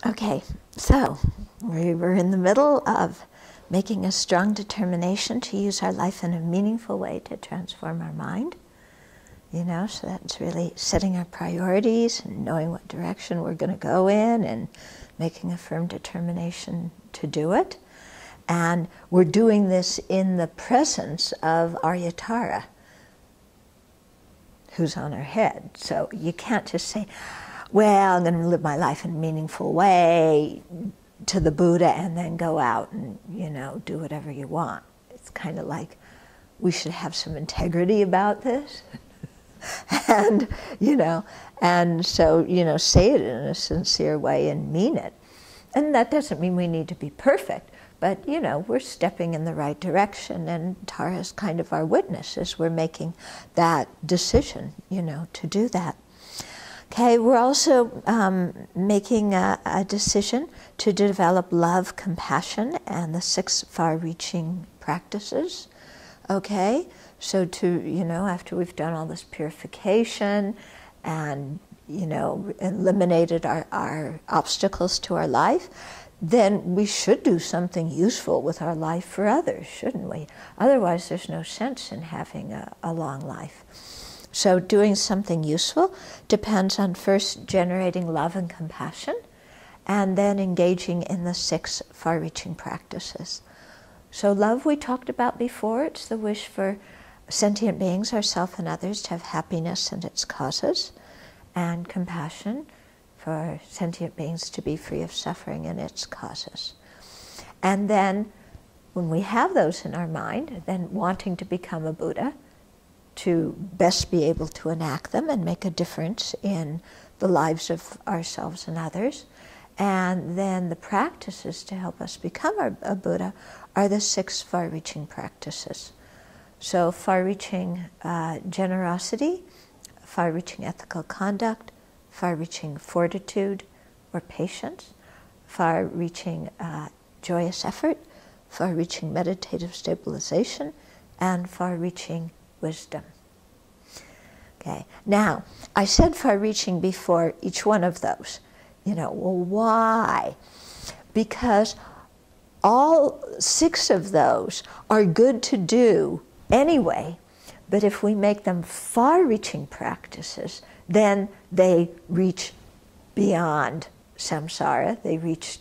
Okay, so we were in the middle of making a strong determination to use our life in a meaningful way to transform our mind. So that's really setting our priorities and knowing what direction we're going to go in and making a firm determination to do it. And we're doing this in the presence of Aryatara, who's on our head. So you can't just say, well, I'm going to live my life in a meaningful way to the Buddha and then go out and, do whatever you want. It's kind of like we should have some integrity about this. and, so, say it in a sincere way and mean it. And that doesn't mean we need to be perfect, but, we're stepping in the right direction, and Tara's kind of our witness as we're making that decision, to do that. Okay, we're also making a decision to develop love, compassion, and the 6 far-reaching practices. Okay, so after we've done all this purification and, eliminated our obstacles to our life, then we should do something useful with our life for others, shouldn't we? Otherwise, there's no sense in having a long life. So doing something useful depends on first generating love and compassion, and then engaging in the 6 far-reaching practices. So love we talked about before. It's the wish for sentient beings, ourselves and others, to have happiness and its causes, and compassion for sentient beings to be free of suffering and its causes. And then when we have those in our mind, then wanting to become a Buddha, to best be able to enact them and make a difference in the lives of ourselves and others. And then the practices to help us become a Buddha are the 6 far-reaching practices. So far-reaching generosity, far-reaching ethical conduct, far-reaching fortitude or patience, far-reaching joyous effort, far-reaching meditative stabilization, and far-reaching wisdom. Okay. Now, I said far-reaching before each one of those. Well, why? Because all 6 of those are good to do anyway, but if we make them far-reaching practices, then they reach beyond samsara. They reach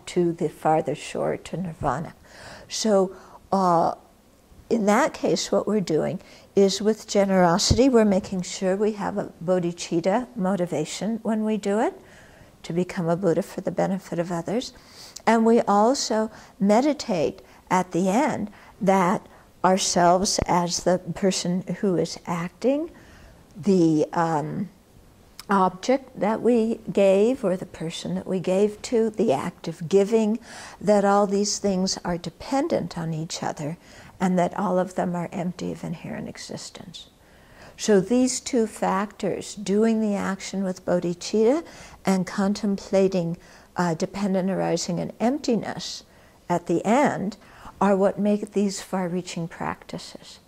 to the farther shore, to nirvana. So in that case, what we're doing is with generosity, we're making sure we have a bodhicitta motivation when we do it, to become a Buddha for the benefit of others. And we also meditate at the end that ourselves as the person who is acting, the object that we gave or the person that we gave to, the act of giving, that all these things are dependent on each other and that all of them are empty of inherent existence. So these 2 factors, doing the action with bodhicitta and contemplating dependent arising and emptiness at the end, are what make these far-reaching practices.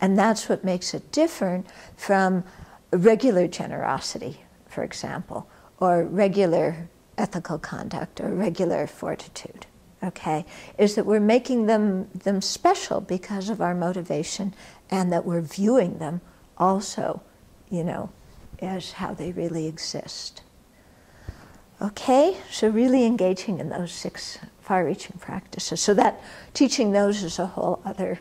And that's what makes it different from regular generosity, for example, or regular ethical conduct or regular fortitude. Okay, is that we're making them special because of our motivation, and that we're viewing them also, as how they really exist. Okay, so really engaging in those 6 far-reaching practices. So that teaching those is a whole other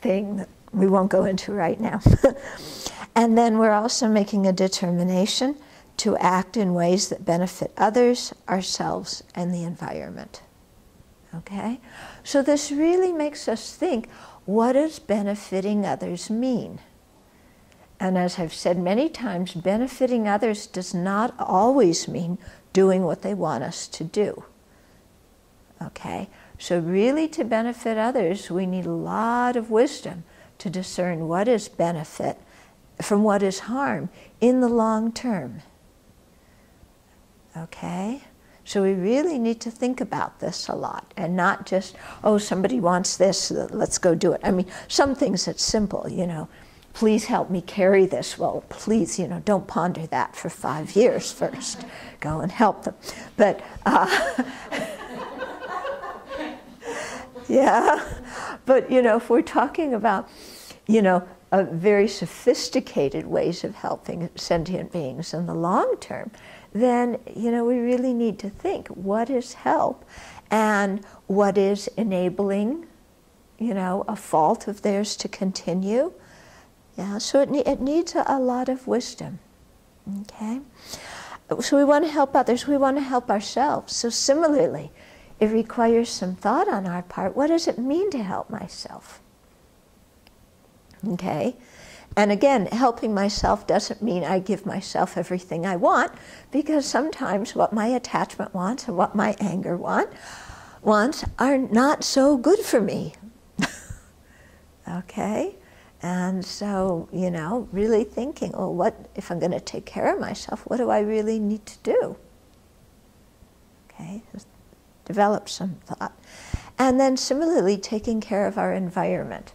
thing that we won't go into right now. And then we're also making a determination to act in ways that benefit others, ourselves, and the environment. Okay? So this really makes us think, what does benefiting others mean? And as I've said many times, benefiting others does not always mean doing what they want us to do. Okay? So really, to benefit others, we need a lot of wisdom to discern what is benefit from what is harm in the long term. Okay? So we really need to think about this a lot, and not just, oh, somebody wants this, let's go do it. I mean, some things it's simple, please help me carry this. Well, please, you know, don't ponder that for 5 years first. Go and help them. But, yeah, but, you know, if we're talking about, you know, very sophisticated ways of helping sentient beings in the long term, then, you know, we really need to think, what is help and what is enabling, you know, a fault of theirs to continue? Yeah, so it needs a lot of wisdom, okay? So we want to help others, we want to help ourselves. So similarly, it requires some thought on our part. What does it mean to help myself? Okay? And again, helping myself doesn't mean I give myself everything I want, because sometimes what my attachment wants and what my anger wants are not so good for me. Okay? And so, you know, really thinking, oh, what, if I'm going to take care of myself, what do I really need to do? Okay? Develop some thought. And then similarly, taking care of our environment.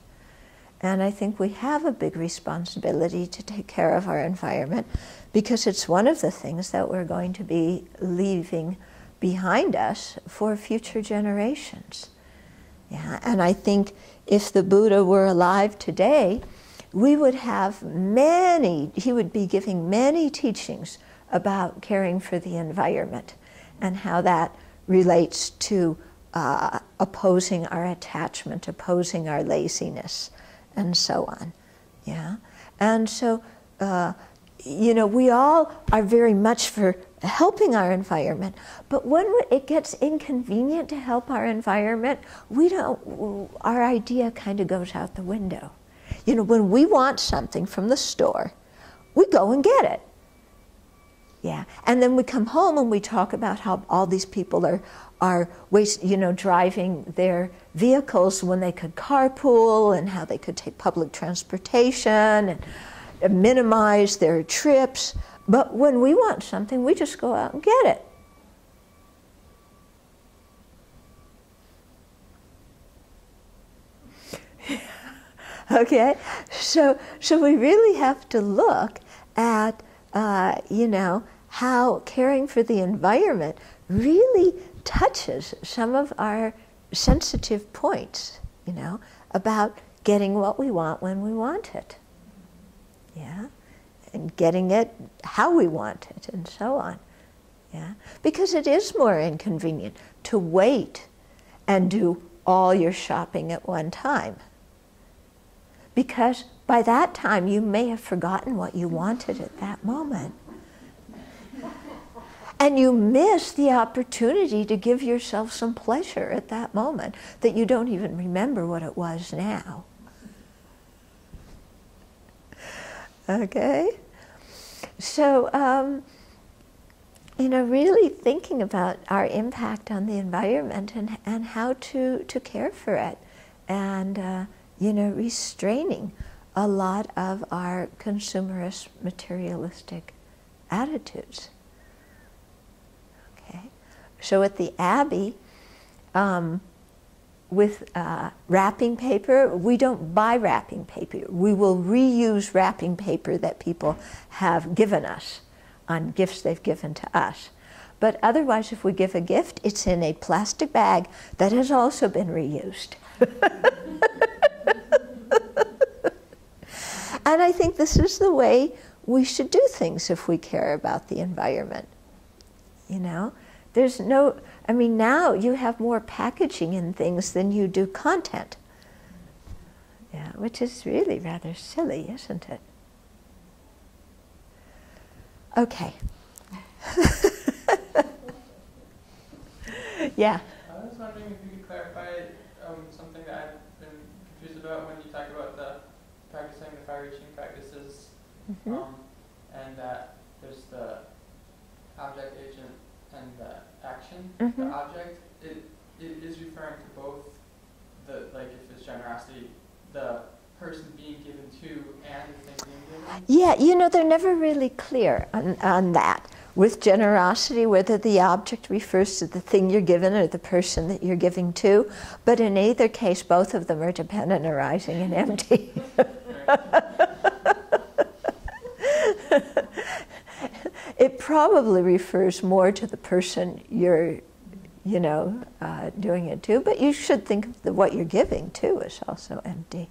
And I think we have a big responsibility to take care of our environment, because it's one of the things that we're going to be leaving behind us for future generations. Yeah, and I think if the Buddha were alive today, we would have he would be giving many teachings about caring for the environment and how that relates to opposing our attachment, opposing our laziness, and so on. Yeah, and so, you know, we all are very much for helping our environment, but when it gets inconvenient to help our environment, our idea kind of goes out the window. You know, when we want something from the store, we go and get it. Yeah, and then we come home and we talk about how all these people are driving their vehicles when they could carpool, and how they could take public transportation and minimize their trips. But when we want something, we just go out and get it. Okay, so we really have to look at, you know, how caring for the environment really touches some of our sensitive points, you know, about getting what we want when we want it. Yeah, and getting it how we want it, and so on. Yeah, because it is more inconvenient to wait and do all your shopping at one time. Because by that time you may have forgotten what you wanted at that moment. And you miss the opportunity to give yourself some pleasure at that moment that you don't even remember what it was now. Okay? So, you know, really thinking about our impact on the environment and how to care for it, and, you know, restraining a lot of our consumerist, materialistic attitudes. Okay? So at the Abbey, with wrapping paper, we don't buy wrapping paper. We will reuse wrapping paper that people have given us on gifts they've given to us. But otherwise, if we give a gift, it's in a plastic bag that has also been reused. And I think this is the way we should do things if we care about the environment. You know, there's no, I mean, now you have more packaging in things than you do content. Yeah, which is really rather silly, isn't it? Okay. Yeah. I was wondering if you could clarify something that I've been confused about when you talk about the practicing the far-reaching practices, and that there's the object, agent, and the action. The object, it is referring to both the, like if it's generosity, the person being given to and the thing being given? Yeah, you know, they're never really clear on that. With generosity, whether the object refers to the thing you're given or the person that you're giving to, but in either case, both of them are dependent, arising, and empty. probably refers more to the person you're, doing it to, but you should think of what you're giving too is also empty.